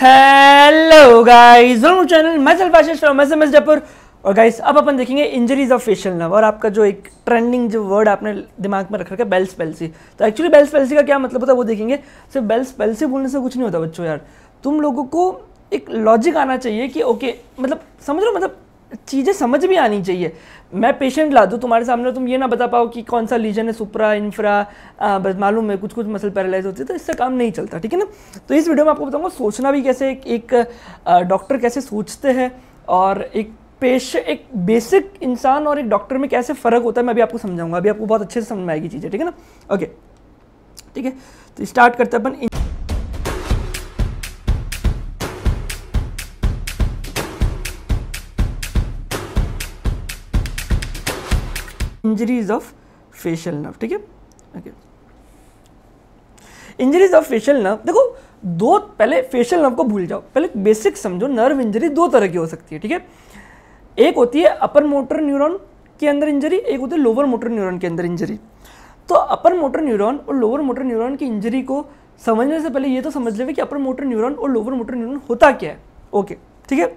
Hello guys, welcome channel. मैं जलपाशिश from SMS Jaipur. और guys अब अपन देखेंगे इंजरीज ऑफ फेशियल नर्व। और आपका जो एक ट्रेंडिंग जो वर्ड आपने दिमाग में रख रखा है बेल्स पेल्सी, तो एक्चुअली बेल्स पेल्सी का क्या मतलब होता है वो देखेंगे। सिर्फ बेल्स पेल्सी बोलने से कुछ नहीं होता बच्चों। यार तुम लोगों को एक लॉजिक आना चाहिए कि ओके मतलब समझ लो, मतलब चीज़ें समझ भी आनी चाहिए। मैं पेशेंट ला दूँ तुम्हारे सामने, तुम ये ना बता पाओ कि कौन सा लीजन है, सुप्रा इंफ्रा, बस मालूम है कुछ कुछ मसल पैरालाइज होती है, तो इससे काम नहीं चलता, ठीक है ना। तो इस वीडियो में आपको बताऊंगा सोचना भी कैसे, एक डॉक्टर कैसे सोचते हैं, और एक बेसिक इंसान और एक डॉक्टर में कैसे फ़र्क होता है, मैं अभी आपको समझाऊंगा। अभी आपको बहुत अच्छे से समझ में आएगी चीज़ें, ठीक है ना। ओके ठीक है, तो स्टार्ट करते हैं अपन। इंजरीज ऑफ फेशियल नर्व, ठीक है। Okay, injuries of facial nerve, देखो दो, पहले फेशियल नर्व को भूल जाओ, पहले बेसिक समझो। नर्व इंजरी दो तरह की हो सकती है, ठीक है। एक होती है अपर मोटर न्यूरॉन के अंदर इंजरी, एक होती है लोअर मोटर न्यूरॉन के अंदर इंजरी। तो अपर मोटर न्यूरॉन और लोअर मोटर न्यूरॉन की इंजरी को समझने से पहले ये तो समझ लेंगे कि अपर मोटर न्यूरॉन और लोअर मोटर न्यूरॉन होता क्या है। ओके ठीक है,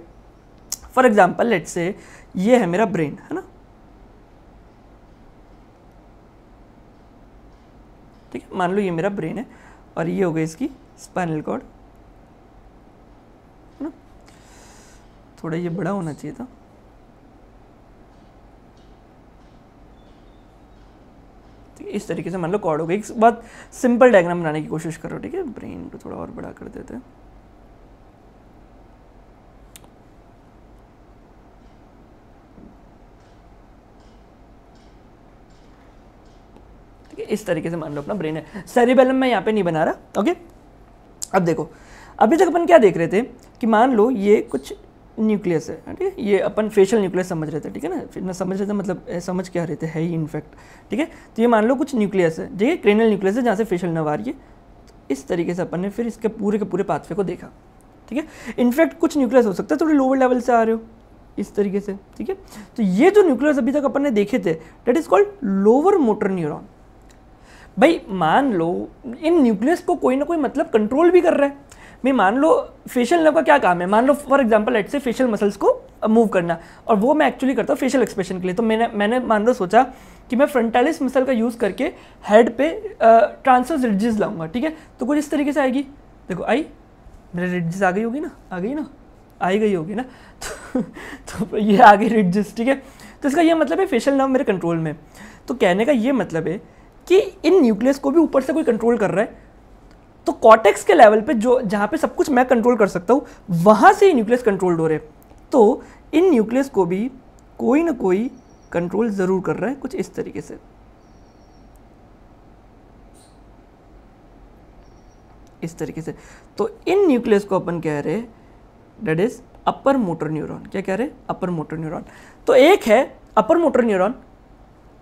फॉर एग्जाम्पल लेट्स से ये है मेरा ब्रेन, है ना, ठीक है। मान लो ये मेरा ब्रेन है और ये हो गई इसकी स्पाइनल कॉर्ड, है ना। थोड़ा ये बड़ा होना चाहिए था, ठीक है। इस तरीके से मान लो कॉर्ड हो गई। एक बहुत सिंपल डायग्राम बनाने की कोशिश करो, ठीक है। ब्रेन को थोड़ा और बड़ा कर देते हैं, इस तरीके से मान लो अपना ब्रेन है। सेरिबेलम मैं यहाँ पे नहीं बना रहा, ओके। अब देखो, अभी तक अपन क्या देख रहे थे कि मान लो ये कुछ न्यूक्लियस है, ठीक है। ये अपन फेशियल न्यूक्लियस समझ रहे थे, ठीक है ना। फिर ना समझ रहे थे मतलब समझ क्या रहे थे, है ही इनफैक्ट, ठीक है। तो ये मान लो कुछ न्यूक्लियस है, ठीक है, क्रेनियल न्यूक्लियस है जहाँ से फेशियल नर्व आ रही है। तो इस तरीके से अपन ने फिर इसके पूरे के पूरे पाथवे को देखा, ठीक है। इनफैक्ट कुछ न्यूक्लियस हो सकता है थोड़े लोअर लेवल से आ रहे हो इस तरीके से, ठीक है। तो ये जो न्यूक्लियस अभी तक अपन ने देखे थे that is called lower motor neuron. भाई मान लो इन न्यूक्लियस को कोई ना कोई मतलब कंट्रोल भी कर रहा है। भाई मान लो फेशियल नर्व का क्या काम है, मान लो for example let's say facial muscles को मूव करना, और वो मैं एक्चुअली करता हूँ फेशियल एक्सप्रेशन के लिए। तो मैंने मान लो सोचा कि मैं फ्रंटालिस मसल का यूज़ करके हेड पे ट्रांसवर्स रिड्जेस लाऊंगा, ठीक है। तो कुछ इस तरीके से आएगी, देखो आई, मेरे रिड्जेस आ गई होगी ना, आ गई ना, आई गई होगी ना। तो ये आ गई रिड्जेस, ठीक है। तो इसका ये मतलब है फेशियल नर्व मेरे कंट्रोल में। तो कहने का ये मतलब है कि इन न्यूक्लियस को भी ऊपर से कोई कंट्रोल कर रहा है। तो कॉर्टेक्स के लेवल पे जो जहाँ पे सब कुछ मैं कंट्रोल कर सकता हूँ, वहाँ से ही न्यूक्लियस कंट्रोल्ड हो रहे हैं। तो इन न्यूक्लियस को भी कोई ना कोई कंट्रोल ज़रूर कर रहा है, कुछ इस तरीके से, इस तरीके से। तो इन न्यूक्लियस को अपन कह रहे हैं that is upper motor neuron. क्या कह रहे हैं? अपर मोटर न्यूरॉन। तो एक है अपर मोटर न्यूरॉन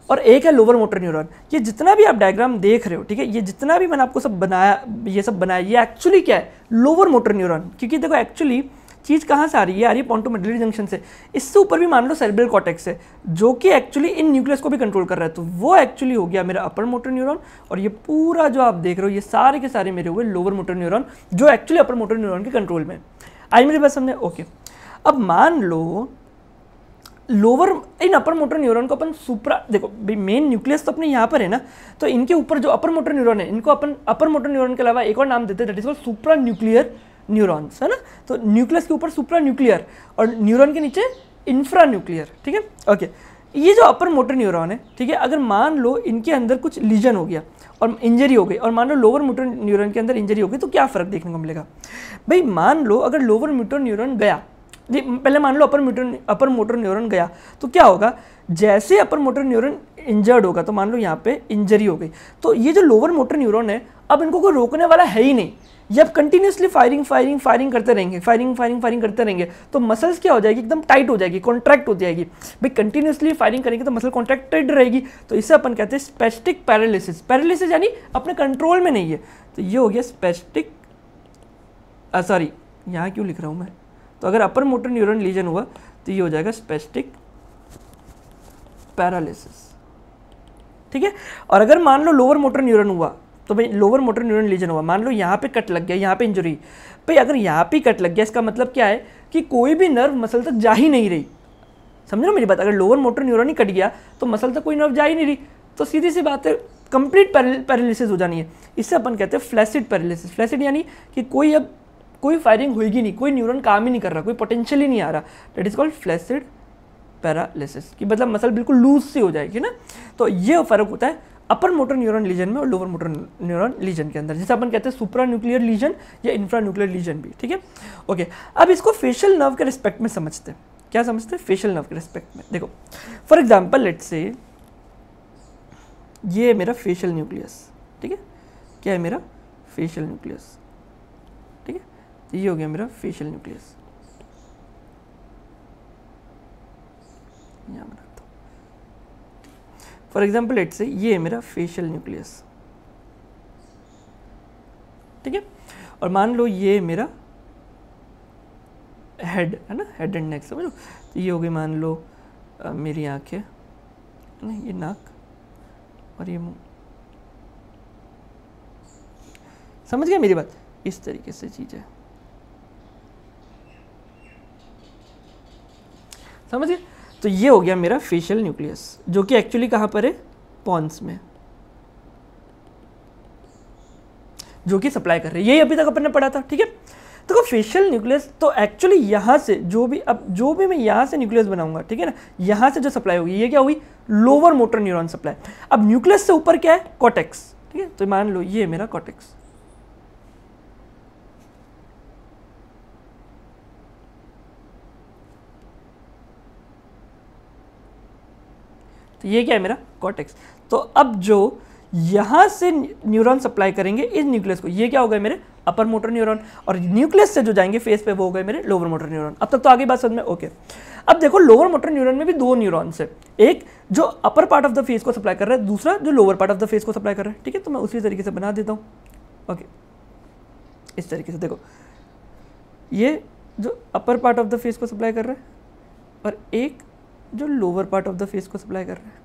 और एक है लोअर मोटर न्यूरॉन। ये जितना भी आप डायग्राम देख रहे हो, ठीक है, ये जितना भी मैंने आपको सब बनाया, ये सब बनाया, ये एक्चुअली क्या है? Lower motor neuron. क्योंकि देखो एक्चुअली चीज़ कहाँ से आ रही है? आ रही है पोंटोमेडुलरी जंक्शन से। इससे ऊपर भी मान लो सेरेब्रल कॉर्टेक्स है, जो कि एक्चुअली इन न्यूक्लियस को भी कंट्रोल कर रहा है। तो वो एक्चुअली हो गया मेरा अपर मोटर न्यूरॉन, और ये पूरा जो आप देख रहे हो ये सारे के सारे मेरे हुए लोअर मोटर न्यूरॉन, जो एक्चुअली अपर मोटर न्यूरॉन के कंट्रोल में। आई मेरी बात समझे? ओके। अब मान लो lower in upper motor neuron को अपन सुप्रा, देखो मेन न्यूक्लियस तो अपने यहाँ पर है ना, तो इनके ऊपर जो अपर मोटर न्यूरॉन है, इनको अपन अपर मोटर न्यूरॉन के अलावा एक और नाम देते हैं that is called supra nuclear neurons, है ना। तो न्यूक्लियस के ऊपर सुप्रा न्यूक्लियर और न्यूरॉन के नीचे इंफ्रा न्यूक्लियर, ठीक है। ओके, ये जो अपर मोटर न्यूरॉन है, ठीक है, अगर मान लो इनके अंदर कुछ लीजन हो गया और इंजरी हो गई, और मान लो लोअर मोटर न्यूरॉन के अंदर इंजरी हो गई, तो क्या फर्क देखने को मिलेगा? भाई मान लो अगर लोअर मोटर न्यूरॉन गया, पहले मान लो अपर मोटर न्यूरॉन गया, तो क्या होगा? जैसे अपर मोटर न्यूरॉन इंजर्ड होगा, तो मान लो यहाँ पे इंजरी हो गई, तो ये जो लोअर मोटर न्यूरॉन है, अब इनको कोई रोकने वाला है ही नहीं। ये अब कंटिन्यूसली फायरिंग करते रहेंगे, फायरिंग करते रहेंगे। तो मसल्स क्या हो जाएगी? एकदम टाइट हो जाएगी, कॉन्ट्रैक्ट हो जाएगी। भाई कंटिन्यूसली फायरिंग करेंगे तो मसल कॉन्ट्रैक्टेड रहेगी, तो इसे अपन कहते हैं स्पेस्टिक पैरालिसिस। पैरालिसिस यानी अपने कंट्रोल में नहीं है। तो ये हो गया स्पेस्टिक, सॉरी यहाँ क्यों लिख रहा हूँ मैं? तो अगर अपर मोटर न्यूरॉन लीजन हुआ तो ये हो जाएगा स्पेस्टिक पैरालिसिस, ठीक है। और अगर मान लो लोअर मोटर न्यूरॉन हुआ, तो तो भाई लोअर मोटर न्यूरॉन लीजन हुआ, मान लो यहाँ पे कट लग गया, यहाँ पे इंजरी, भाई अगर यहाँ पे कट लग गया इसका मतलब क्या है कि कोई भी नर्व मसल तक जा ही नहीं रही, समझ लो मेरी बात, अगर लोअर मोटर न्यूरॉन ही कट गया तो मसल तक कोई नर्व जा ही नहीं रही, तो सीधी सी बात है कंप्लीट पैरालिसिस हो जानी है। इससे अपन कहते हैं फ्लैसिड पैरालिसिस। फ्लैसिड यानी कि कोई फायरिंग होगी नहीं, कोई न्यूरॉन काम ही नहीं कर रहा, कोई पोटेंशियल ही नहीं आ रहा, that is called flaccid paralysis, कि मतलब मसल बिल्कुल लूज सी हो जाएगी ना। तो ये फर्क होता है अपर मोटर न्यूरॉन लीजन में और लोअर मोटर न्यूरॉन लीजन के अंदर, जिसे अपन कहते हैं सुप्रा न्यूक्लियर लीजन या इंफ्रा न्यूक्लियर लीजन भी, ठीक है। ओके, अब इसको फेशियल नर्व के रिस्पेक्ट में समझते हैं। क्या समझते हैं फेशियल नर्व के रिस्पेक्ट में? देखो फॉर एग्जांपल लेट्स से ये है मेरा फेशियल न्यूक्लियस, ठीक है, क्या है मेरा फेशियल न्यूक्लियस, ठीक है, तो ये हो गया मेरा फेशियल न्यूक्लियस, यहाँ मैं रखता हूँ। फॉर एग्जाम्पल लेट्स से ये है मेरा फेशियल न्यूक्लियस, ठीक है, और मान लो ये मेरा हेड है ना, हेड एंड नेक, समझ लो, तो ये हो गई मान लो मेरी आंखें, नहीं ये नाक और ये मुंह, समझ गया मेरी बात, इस तरीके से चीज है, समझ गए। तो ये हो गया मेरा फेशियल न्यूक्लियस, जो कि एक्चुअली कहाँ पर है, पॉन्स में, जो कि सप्लाई कर रही है, यही अभी तक अपन ने पढ़ा था, ठीक है। तो फेशियल न्यूक्लियस तो एक्चुअली यहाँ से जो भी मैं यहाँ से न्यूक्लियस बनाऊंगा, ठीक है ना, यहाँ से जो सप्लाई होगी ये क्या हुई, लोअर मोटर न्यूरॉन सप्लाई। अब न्यूक्लियस से ऊपर क्या है, कॉर्टेक्स, ठीक है, तो मान लो ये मेरा कॉर्टेक्स, तो ये क्या है मेरा कॉर्टेक्स। तो अब जो यहां से न्यूरॉन सप्लाई करेंगे इस न्यूक्लियस को, ये क्या हो गए मेरे अपर मोटर न्यूरॉन, और न्यूक्लियस से जो जाएंगे फेस पे वो हो गए मेरे लोअर मोटर न्यूरॉन। अब तक तो आगे बात समझ में, ओके। अब देखो लोअर मोटर न्यूरॉन में भी दो न्यूरॉन्स है, एक जो upper part of the face को सप्लाई कर रहा है, दूसरा जो lower part of the face को सप्लाई कर रहा है, ठीक है। तो मैं उसी तरीके से बना देता हूँ, ओके, इस तरीके से देखो, ये जो upper part of the face को सप्लाई कर रहा है और एक जो lower part of the face को सप्लाई कर रहा है,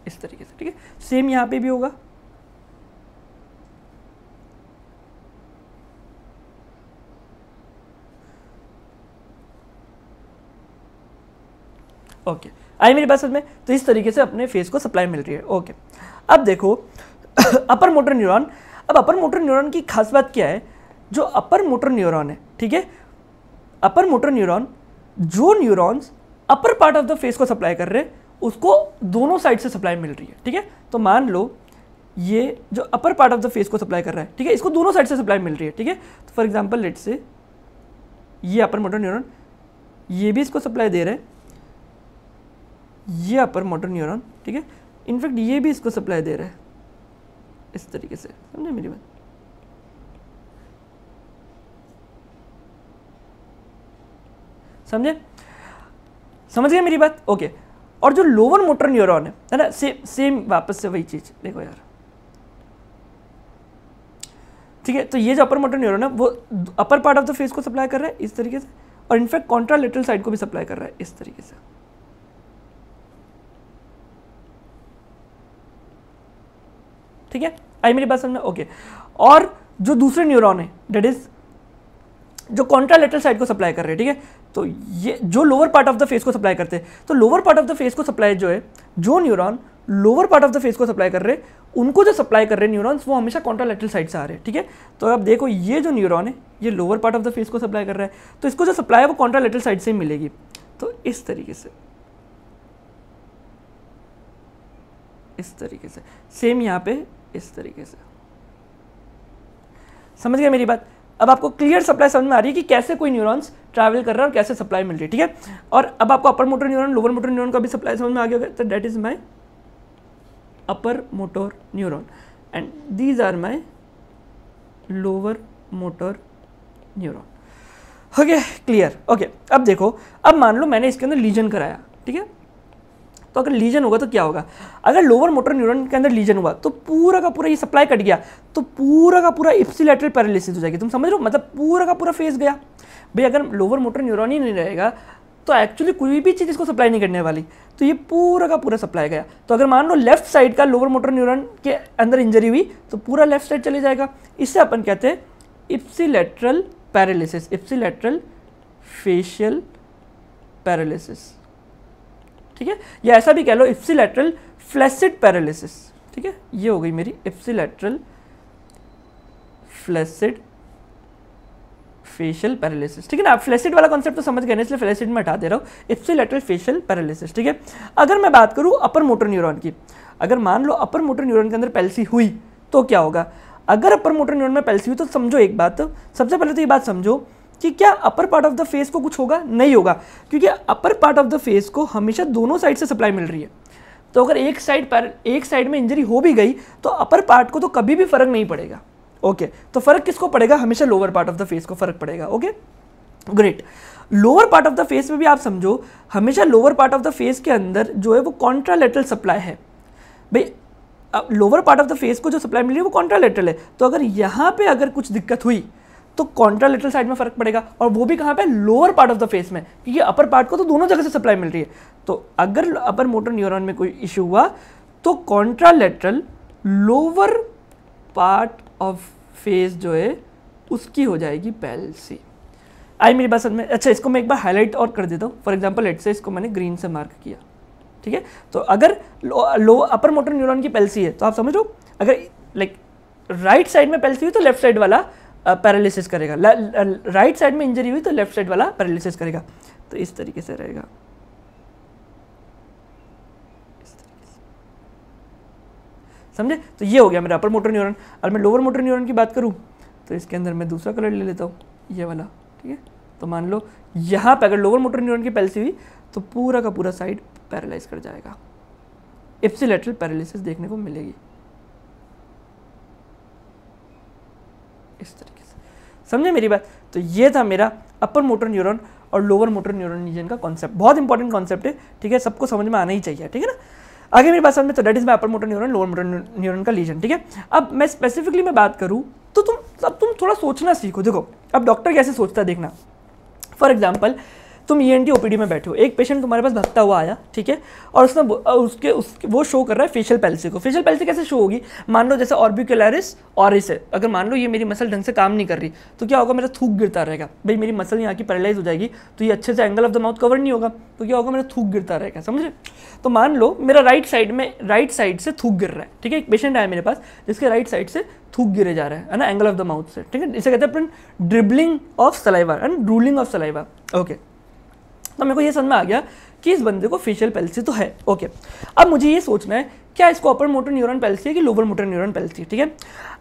इस तरीके से, ठीक है। सेम यहां पे भी होगा, ओके, आई मेरी बात समझ में। तो इस तरीके से अपने फेस को सप्लाई मिल रही है, ओके। अब देखो अपर मोटर न्यूरॉन, अब अपर मोटर न्यूरॉन की खास बात क्या है, जो अपर मोटर न्यूरॉन है, ठीक है, अपर मोटर न्यूरॉन, जो neurons upper part of the face को सप्लाई कर रहे हैं उसको दोनों साइड से सप्लाई मिल रही है, ठीक है। तो मान लो ये जो upper part of the face को सप्लाई कर रहा है, ठीक है, इसको दोनों साइड से सप्लाई मिल रही है, ठीक है। तो फॉर एग्जांपल लेट्स से ये अपर मोटर न्यूरॉन, ये भी इसको सप्लाई दे रहा है, ये अपर मोटर न्यूरॉन, ठीक है, इनफैक्ट ये भी इसको सप्लाई दे रहा है, इस तरीके से, समझे मेरी बात। समझ गए मेरी बात, ओके। और जो लोअर मोटर न्यूरॉन है ना, सेम वापस से वही चीज देखो यार, ठीक है। तो ये जो अपर मोटर न्यूरॉन है वो upper part of the face को सप्लाई कर रहा है इस तरीके से, और इनफैक्ट कॉन्ट्रालेटरल साइड को भी सप्लाई कर रहा है इस तरीके से, ठीक है। आई मेरी बात समझना, ओके। और जो दूसरे न्यूरॉन है दैट इज जो कॉन्ट्रालेटरल साइड को सप्लाई कर रहे हैं, ठीक है। तो ये जो lower part of the face को सप्लाई करते हैं, तो lower part of the face को सप्लाई जो है, जो neuron lower part of the face को सप्लाई कर रहे हैं, उनको जो सप्लाई कर रहे हैं न्यूरॉन्स वो हमेशा कॉन्ट्रालेटरल साइड से आ रहे हैं, ठीक है। तो अब देखो ये जो न्यूरॉन है ये lower part of the face को सप्लाई कर रहा है, तो इसको जो सप्लाई है वो कॉन्ट्रालेटरल साइड से ही मिलेगी। तो इस तरीके से, इस तरीके से सेम यहाँ पे इस तरीके से, समझ गए मेरी बात। अब आपको क्लियर सप्लाई समझ में आ रही है कि कैसे कोई न्यूरॉन्स ट्रैवल कर रहा है और कैसे सप्लाई मिल रही है, ठीक है। और अब आपको upper motor neuron lower motor neuron का भी सप्लाई समझ में आ गया होगा, तो that is my upper motor neuron and these are my lower motor neuron. Okay, clear, okay. अब देखो, अब मान लो मैंने इसके अंदर लीजन कराया, ठीक है। तो अगर लीजन होगा तो क्या होगा, अगर लोअर मोटर न्यूरॉन के अंदर लीजन हुआ तो पूरा का पूरा ये सप्लाई कट गया, तो पूरा का पूरा इप्सिलैटरल पैरालिसिस हो जाएगी। तुम समझ रहे हो, मतलब पूरा का पूरा फेस गया। भाई अगर लोअर मोटर न्यूरॉन ही नहीं रहेगा तो एक्चुअली कोई भी चीज़ इसको सप्लाई नहीं करने वाली, तो ये पूरा का पूरा सप्लाई गया। तो अगर मान लो लेफ्ट साइड का लोअर मोटर न्यूरॉन के अंदर इंजरी हुई तो पूरा लेफ्ट साइड चले जाएगा। इससे अपन कहते हैं ipsilateral paralysis, ipsilateral facial paralysis, ठीक है, या ऐसा भी कह लो इप्सिलेटरल फ्लैसिड पैरालिसिस, ठीक है। ये हो गई मेरी इप्सिलेटरल फ्लैसिड फेशियल पैरालिसिस, ठीक है ना। आप फ्लैसिड वाला कॉन्सेप्ट तो समझ गए ना, इसलिए फ्लैसिड में हटा दे रहा हूँ, इप्सिलेटरल फेशियल पैरालिसिस, ठीक है। अगर मैं बात करूँ अपर मोटर न्यूरॉन की, अगर मान लो अपर मोटर न्यूरॉन के अंदर पैल्सी हुई तो क्या होगा। अगर अपर मोटर न्यूरॉन में पैल्सी हुई तो समझो एक बात, सबसे पहले तो ये बात समझो कि क्या upper part of the face को कुछ होगा, नहीं होगा, क्योंकि upper part of the face को हमेशा दोनों साइड से सप्लाई मिल रही है। तो अगर एक साइड में इंजरी हो भी गई तो अपर पार्ट को तो कभी भी फर्क नहीं पड़ेगा। ओके, तो फर्क किसको पड़ेगा, हमेशा lower part of the face को फर्क पड़ेगा। Okay great. Lower part of the face में भी आप समझो हमेशा lower part of the face के अंदर जो है वो कॉन्ट्रालेटरल सप्लाई है। भाई lower part of the face को जो सप्लाई मिल रही है वो कॉन्ट्रालेटरल है, तो अगर यहाँ पे अगर कुछ दिक्कत हुई तो कॉन्ट्रालेटरल साइड में फर्क पड़ेगा, और वो भी कहाँ पे, lower part of the face में, क्योंकि अपर पार्ट को तो दोनों जगह से सप्लाई मिल रही है। तो अगर अपर मोटर न्यूरॉन में कोई इश्यू हुआ तो contralateral lower part of face जो है उसकी हो जाएगी पैल्सी। आई मेरी बात समझ में। अच्छा, इसको मैं एक बार हाईलाइट और कर देता हूँ। फॉर एग्जांपल लेट्स से इसको मैंने ग्रीन से मार्क किया, ठीक है। तो अगर अपर मोटर न्यूरॉन की पैल्सी है तो आप समझो अगर लाइक राइट साइड में पैल्सी हुई तो लेफ्ट साइड वाला पैरालिसिस करेगा, राइट साइड में इंजरी हुई तो लेफ्ट साइड वाला पैरालिसिस करेगा। तो इस तरीके से रहेगा, समझे। तो ये हो गया मेरा अपर मोटर न्यूरॉन। और मैं लोअर मोटर न्यूरॉन की बात करूं तो इसके अंदर मैं दूसरा कलर ले लेता हूँ, ये वाला, ठीक है। तो मान लो यहाँ पे अगर लोअर मोटर न्यूरॉन की पैल्सी हुई तो पूरा का पूरा साइड पैरालाइज कर जाएगा, इप्सिलेटरल पैरालिसिस देखने को मिलेगी इस तरीके से, समझे मेरी बात। तो ये था मेरा अपर मोटर न्यूरॉन और लोअर मोटर न्यूरॉन रीजन का कॉन्सेप्ट, बहुत इंपॉर्टेंट कॉन्सेप्ट है, ठीक है, सबको समझ में आना ही चाहिए, ठीक है ना। आगे मेरी बात समझ में, तो that is my upper motor neuron lower motor neuron का लीजन, ठीक है। अब मैं स्पेसिफिकली मैं बात करूं तो तुम थोड़ा सोचना सीखो। देखो अब डॉक्टर कैसे सोचता है देखना। फॉर एग्जाम्पल तुम ENT OPD में बैठे हो, एक पेशेंट तुम्हारे पास भागता हुआ आया, ठीक है, और उसने वो शो कर रहा है फेशियल पैल्सी को। फेशियल पैल्सी कैसे शो होगी, मान लो जैसे ऑर्बिकुलरिस ऑरिस है, अगर मान लो ये मेरी मसल ढंग से काम नहीं कर रही तो क्या होगा, मेरा थूक गिरता रहेगा। भाई मेरी मसल यहाँ की पैरालाइज हो जाएगी तो ये अच्छे से angle of the mouth cover नहीं होगा, तो क्या होगा, मेरा थूक गिरता रहेगा, समझे। तो मान लो मेरा राइट साइड से थूक गिर रहा है, ठीक है, एक पेशेंट आया मेरे पास जिसके राइट साइड से थूक गिरे जा रहा है ना, एंगल ऑफ द माउथ से, ठीक है। इसे कहते हैं अपन dribbling of saliva and drooling of saliva. Okay, तो मेरे को ये समझ में आ गया कि इस बंदे को फेशियल पैल्सी तो है। ओके, अब मुझे ये सोचना है क्या इसको अपर मोटर न्यूरॉन पैल्सी है कि लोअर मोटर न्यूरॉन पैल्सी है, ठीक है।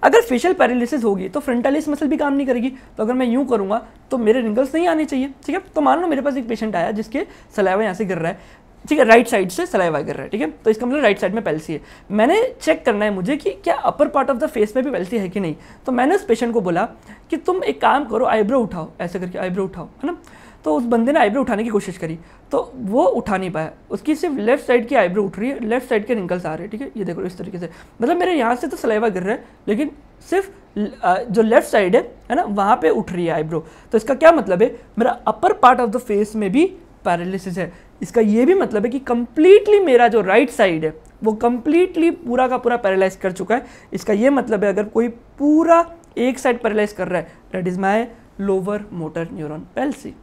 अगर फेशियल पैरालिसिस होगी तो फ्रंटालिस मसल भी काम नहीं करेगी, तो अगर मैं यूं करूंगा तो मेरे रिंकल्स नहीं आने चाहिए, ठीक है। तो मान लो मेरे पास एक पेशेंट आया जिसके सलाइवा यहाँ से गिर रहा है, ठीक है, राइट साइड से सलाइवा गिर रहा है, ठीक है, तो इसका मतलब राइट साइड में पैल्सी है। मैंने चेक करना है मुझे कि क्या upper part of the face में भी पैल्सी है कि नहीं। तो मैंने उस पेशेंट को बोला कि तुम एक काम करो, आईब्रो उठाओ, ऐसे करके आईब्रो उठाओ, है ना। तो उस बंदे ने आईब्रो उठाने की कोशिश करी तो वो उठा नहीं पाया, उसकी सिर्फ लेफ्ट साइड की आईब्रो उठ रही है, लेफ्ट साइड के रिंकल्स आ रहे हैं, ठीक है, ये देखो इस तरीके से, मतलब मेरे यहाँ से तो सलाइवा गिर रहा है लेकिन सिर्फ जो लेफ्ट साइड है ना, वहाँ पे उठ रही है आईब्रो। तो इसका क्या मतलब है, मेरा upper part of the face में भी पैरालिसिस है। इसका ये भी मतलब है कि कंप्लीटली मेरा जो राइट साइड है वो कंप्लीटली पूरा का पूरा पैरालाइज कर चुका है। इसका ये मतलब है अगर कोई पूरा एक साइड पैरालाइज कर रहा है that is my lower motor neuron palsy.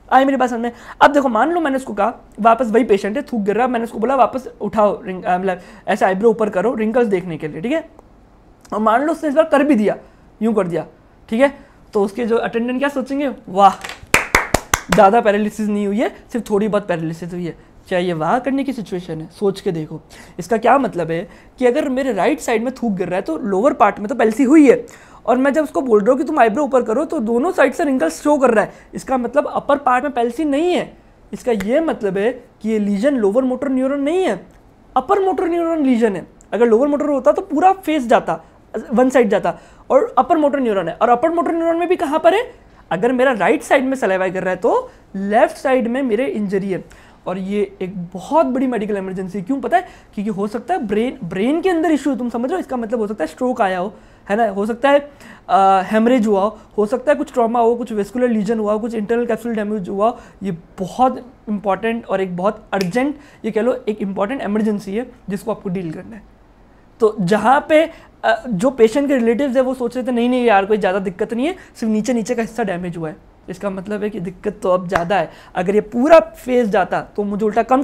आई मेरी बात समझ में। अब देखो मान लो मैंने उसको कहा वापस वही पेशेंट है, थूक गिर रहा है, मैंने उसको बोला वापस उठाओ मतलब ऐसे आईब्रो ऊपर करो रिंकल्स देखने के लिए, ठीक है। और मान लो उसने इस बार कर भी दिया, यूं कर दिया, ठीक है, तो उसके जो अटेंडेंट क्या सोचेंगे, वाह ज़्यादा पैरालिसिस नहीं हुई है, सिर्फ थोड़ी बहुत पैरालिसिस हुई है। क्या ये वाह करने की सिचुएशन है, सोच के देखो। इसका क्या मतलब है कि अगर मेरे राइट साइड में थूक गिर रहा है तो लोअर पार्ट में तो पैल्सी हुई है, और मैं जब उसको बोल रहा हूँ कि तुम आईब्रो ऊपर करो तो दोनों साइड से रिंकल्स शो कर रहा है, इसका मतलब अपर पार्ट में पैल्सी नहीं है। इसका ये मतलब है कि ये लीजन लोअर मोटर न्यूरॉन नहीं है, अपर मोटर न्यूरॉन लीजन है। अगर लोअर मोटर होता तो पूरा फेस जाता, वन साइड जाता, और अपर मोटर न्यूरॉन है। और अपर मोटर न्यूरॉन में भी कहाँ पर है, अगर मेरा राइट साइड में सलाइवा गिर रहा है तो लेफ्ट साइड में मेरे इंजरी है। और ये एक बहुत बड़ी मेडिकल इमरजेंसी, क्यों पता है, क्योंकि हो सकता है ब्रेन के अंदर इश्यू, तुम समझ रहे हो, इसका मतलब हो सकता है स्ट्रोक आया हो, है ना, हो सकता है हेमरेज हुआ हो सकता है कुछ ट्रॉमा हो, कुछ वेस्कुलर लीजन हुआ, कुछ इंटरनल कैप्सूल डैमेज हुआ। ये बहुत इंपॉर्टेंट और एक बहुत अर्जेंट, ये कह लो एक इंपॉर्टेंट इमरजेंसी है जिसको आपको डील करना है। तो जहाँ पे जो पेशेंट के रिलेटिव्स है वो सोच रहे थे नहीं नहीं यार कोई ज़्यादा दिक्कत नहीं है, सिर्फ नीचे नीचे का हिस्सा डैमेज हुआ है, इसका मतलब है कि दिक्कत तो अब ज़्यादा है। अगर ये पूरा फेज जाता तो मुझे उल्टा कम